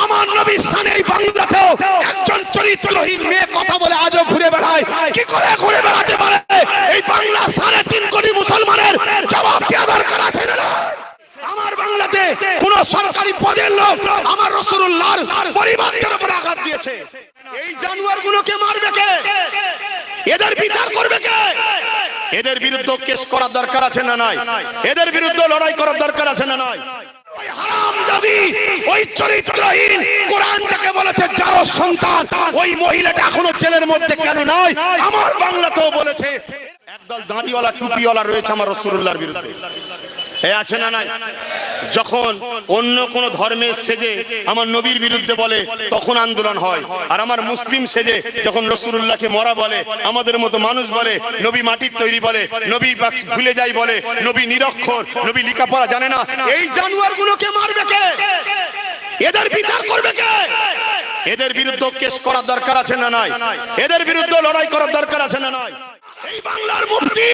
আমার নবীর শানে এই বাংলাতেও একজন চরিত্রহীন মেয়ে কথা বলে আজও ঘুরে বেড়ায়। কি করে ঘুরে বেড়াতে পারে? এই বাংলা 3.5 কোটি মুসলমানের জবাব দেওয়া দরকার আছে না? আমার বাংলাতে কোন সরকারি পদের লোক আমার রাসূলুল্লাহর পরিবারের উপর আঘাত দিয়েছে, এই জানোয়ারগুলোকে মারবে কে? এদের বিচার করবে কে? এদের বিরুদ্ধে কেস করার দরকার আছে না নাই? এদের বিরুদ্ধে লড়াই করার দরকার আছে না নাই? ওই হারামজাদি, ওই চরিত্রহীন কোরআন যাকে বলেছে যার সন্তান, ওই মহিলাটা এখনো জেলের মধ্যে কেন নয়? আমার বাংলাতেও বলেছে। একদল দাঁড়িওয়ালা টুপিওয়ালা রয়েছে আমার রাসূলুল্লাহর বিরুদ্ধে, এ আছে না নাই? যখন অন্য কোন ধর্মের সেজে আমার নবীর বিরুদ্ধে বলে তখন আন্দোলন হয়, আর আমার মুসলিম সেজে যখন রাসূলুল্লাহকে মরা বলে, আমাদের মতো মানুষ বলে, নবী মাটির তৈরি বলে, নবী ভুলে যাই বলে, নবী নিরক্ষর, নবী লেখাপড়া জানে না, এই জানোয়ারগুলোকে মারবে কে? এদের বিচার করবে কে? এদের বিরুদ্ধে কেস করার দরকার আছে না নাই? এদের বিরুদ্ধে লড়াই করার দরকার আছে না নাই? এই বাংলার মুফতি,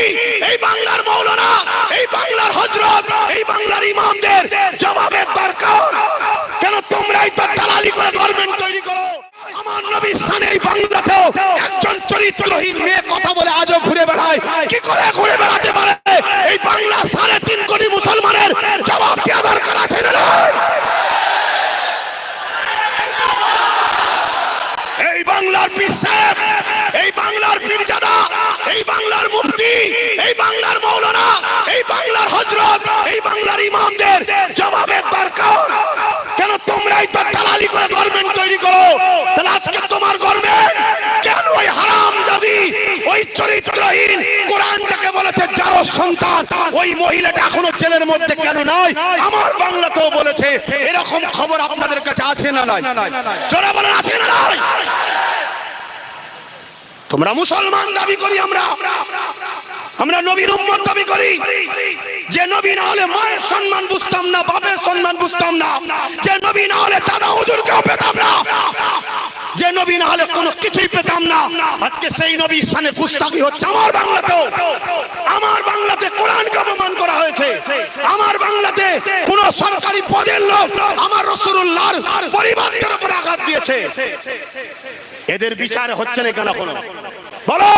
এই বাংলার মাওলানা, এই বাংলার হযরত, এই বাংলার ইমামদের জবাবের দরকার। কেন তোমরাই তো দালালি করে গভর্নমেন্ট তৈরি করো? আমার নবীর শানে এই বাংলাতেও একজন চরিত্রহীন মেয়ে কথা বলে আজও ঘুরে বেড়ায়। কি করে ঘুরে বেড়াতে পারে? এই বাংলা 3.5 কোটি মুসলমানের জবাব দেওয়া দরকার আছে না? এই বাংলার পীর সাহেব, এই বাংলার পীরজাদা, এই বাংলার মুফতি, এই বাংলার মাওলানা, এই বাংলার হযরত, এই বাংলার ইমামদের জবাবের দরকার। কেন তোমরাই তো দালালি করে গভর্নমেন্ট তৈরি করো? তাহলে আজকে তোমার গভর্নমেন্ট কেন ওই হারামজাদি, ওই চরিত্রহীন কোরআন যাকে বলেছে যার সন্তান, ওই মহিলাটা এখনো জেলের মধ্যে কেন নয়? আমার বাংলাতেও বলেছে। এরকম খবর আপনাদের কাছে আছে না নাই? জোরে বলেন, আছে না নাই? তোমরা মুসলমান দাবি করি, আমরা নবীর উম্মত দাবি করি। যে নবী না হলে মায়ের সম্মান বুঝতাম না, বাপের সম্মান বুঝতাম না, যে নবী না হলে দাদা হুজুরকেও পেতাম না, যে নবী না হলে কোনো কিছুই পেতাম না, আজকে সেই নবীর শানে গুস্তাখি হচ্ছে আমার বাংলাতেও। আমার বাংলাতে কোরআনকে অপমান করা হয়েছে। আমার বাংলাতে কোন সরকারি পদের লোক আমার রাসূলুল্লাহর পরিবারের উপর আঘাত দিয়েছে, এদের বিচার হচ্ছে না কেন? কোনো বলো।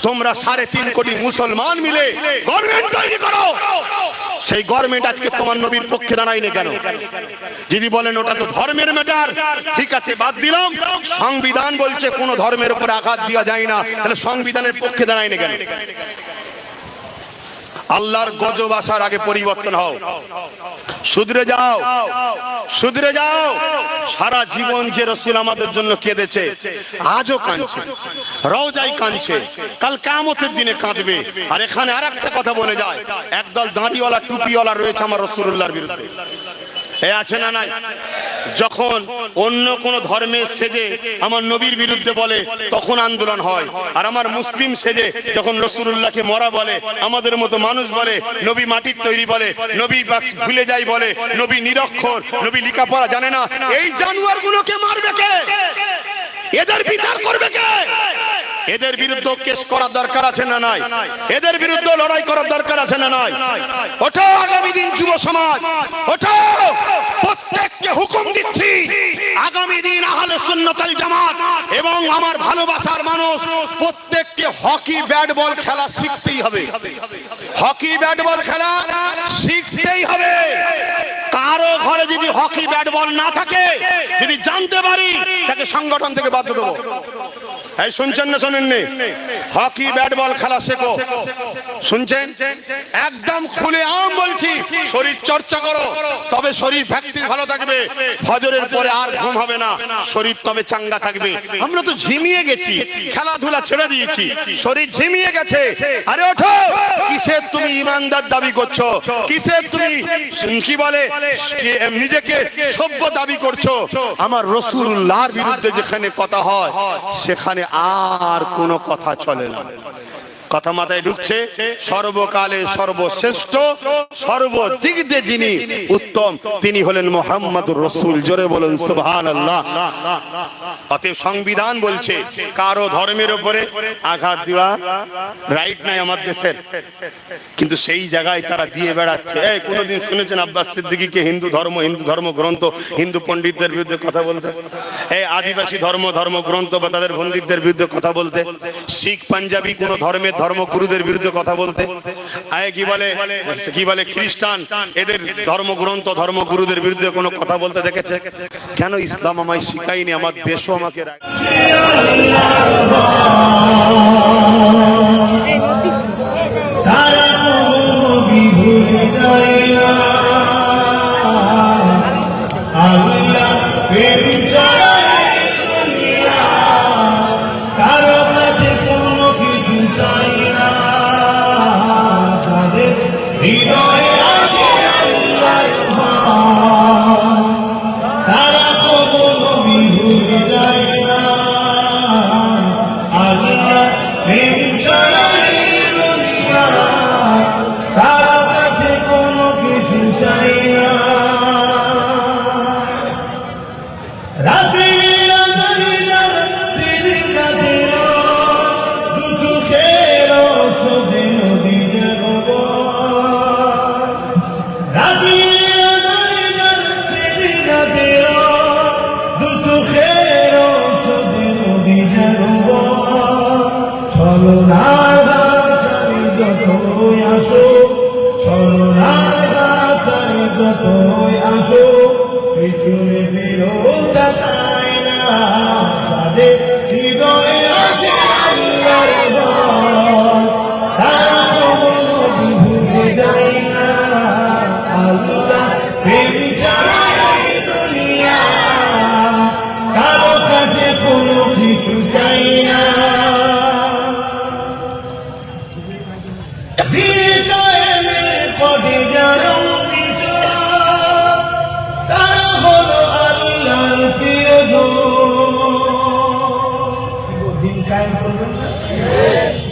তোমরা 3.5 কোটি মুসলমান মিলে গভর্নমেন্ট তৈরি করো, সেই গভর্নমেন্ট আজকে তোমার নবীর পক্ষে দাঁড়ায় না কেন? যদি বলেন ওটা তো ধর্মের ম্যাটার, ঠিক আছে, বাদ দিলাম। সংবিধান বলছে কোন ধর্মের উপর আঘাত দেওয়া যায় না, তাহলে সংবিধানের পক্ষে দাঁড়ায় না কেন? আল্লাহর গজব আসার আগে পরিবর্তন হও, শুধরে যাও, শুধরে যাও। সারা জীবন যে রাসূল আমাদের জন্য কেঁদেছে, আজও কাঁদছে, রওজায় কাঁদছে, কাল কিয়ামতের দিনে কাঁদবে। আর এখানে আরেকটা কথা বলে যায়, একদল দাঁড়িওয়ালা টুপিওয়ালা রয়েছে আমার রাসূলুল্লাহর বিরুদ্ধে, এ আছে না নাই? যখন অন্য কোন ধর্মের সেজে আমার নবীর বিরুদ্ধে বলে তখন আন্দোলন হয়, আর আমার মুসলিম সেজে যখন রাসূলুল্লাহকে মরা বলে, আমাদের মতো মানুষ বলে, নবী মাটির তৈরি বলে, নবী ভুলে যাই বলে, নবী নিরক্ষর, নবী লেখাপড়া জানে না, এই জানোয়ারগুলোকে মারবে কে? এদের বিচার করবে কে? এদের বিরুদ্ধে কেস করার দরকার আছে না নাই? এদের বিরুদ্ধে লড়াই করার দরকার আছে না নাই? ওঠো আগামী দিন যুব সমাজ, ওঠো। প্রত্যেককে হুকুম দিচ্ছি, আগামী দিন আহলে সুন্নাত ওয়াল জামাত এবং আমার ভালোবাসার মানুষ প্রত্যেককে হকি ব্যাট বল খেলা শিখতেই হবে। হকি ব্যাট বল খেলা শিখতেই হবে। কারো ঘরে যদি হকি ব্যাট বল না থাকে, যদি জানতে পারি, তাকে সংগঠন থেকে বাদ দেবো। এই শুনছেন না শোনেননি? হকি ব্যাট বল খেলা শেখো, শুনছেন? একদম খুলে আম বলছি, শরীর চর্চা করো, তবে শরীর ফ্যাক্টরি ভালো থাকবে। ফজরের পরে আর ঘুম হবে না, শরীর তবে চাঙ্গা থাকবে। আমরা তো ঝিমিয়ে গেছি, খেলাধুলা ছেড়ে দিয়েছি, শরীর ঝিমিয়ে গেছে। আরে ওঠো, কিসের তুমি ইমানদার দাবি করছো? কিসের তুমি কি বলে নিজেকে সভ্য দাবি করছো? আমার রাসূলুল্লাহর বিরুদ্ধে যেখানে কথা হয়, সেখানে আর কোনো কথা চলে না। কথা মাথায় ঢুকছে? সর্বকালে সর্বশ্রেষ্ঠ, সর্বদিক দিয়ে যিনি উত্তম, তিনি হলেন মুহাম্মদুর রাসূল। জোরে বলুন সুবহানাল্লাহ। অতএব সংবিধান বলছে কারো ধর্মের উপরে আঘাত দেওয়া রাইট নাই আমার দেশের, কিন্তু সেই জায়গায় তারা দিয়ে বেড়াচ্ছে। এই কোনোদিন শুনেছেন আব্বাস সিদ্দিকীকে হিন্দু ধর্ম গ্রন্থ, হিন্দু পণ্ডিতদের বিরুদ্ধে কথা বলতে? এই আদিবাসী ধর্ম গ্রন্থ বা তাদের পণ্ডিতদের বিরুদ্ধে কথা বলতে? শিখ পাঞ্জাবি কোন ধর্মের ধর্মগুরুদের বিরুদ্ধে কথা বলতে? কি বলে খ্রিস্টান, এদের ধর্মগ্রন্থ ধর্মগুরুদের বিরুদ্ধে কোনো কথা বলতে দেখেছে? কেন? ইসলাম আমায় শিখায়নি, আমার দেশও আমাকে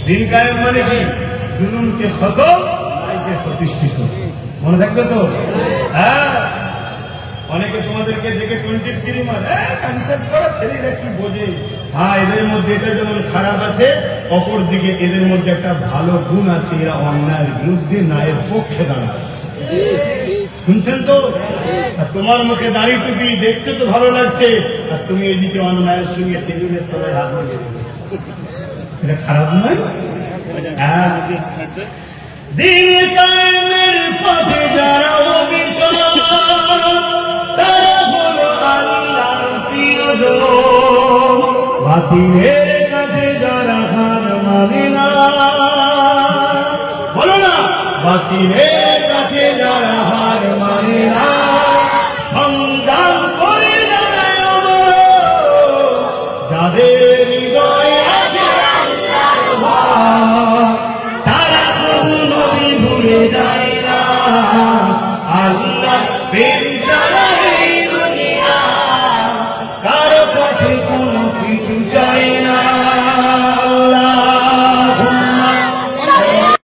দিন কায়েম মানে কি? জুলুমকে খতম, ন্যায়কে প্রতিষ্ঠিত। মনে থাকবে তো? হ্যাঁ, অনেকে তোমাদেরকে দেখে 23 মানে কনসেপ্ট করা ছেলেরা কি বোঝে। হ্যাঁ, এদের মধ্যে এটা যেমন খারাপ আছে, অপর দিকে এদের মধ্যে একটা ভালো গুণ আছে, এরা অন্যায়ের বিরুদ্ধে ন্যায়ের পক্ষে দাঁড়ায়। শুনছেন তো? আর তোমার মুখে দাড়ি টুপি দেখতে তো ভালো লাগছে, আর তুমি এদিকে অন্যায়ের সঙ্গে টেবিলের তলায় হাত লাগিয়ে দেবে। এটা খারাপ নয়? হ্যাঁ, দিন কায়েমের পথে যারা অবিচল, তারা হলো আল্লাহর প্রিয়জন। বাতিলের কাছে যারা হার মানে না, বলো না, বাতিলের কাছে যারা হার মানে না, সংগ্রাম করে যায় অমর, যাদের হৃদয়ে আছে আল্লাহর ভয়, তারা কখনো ভুলে যায় না আল্লাহ প্রেম ছাড়া এই দুনিয়া কারো কাছে কোনো কিছু চাই না।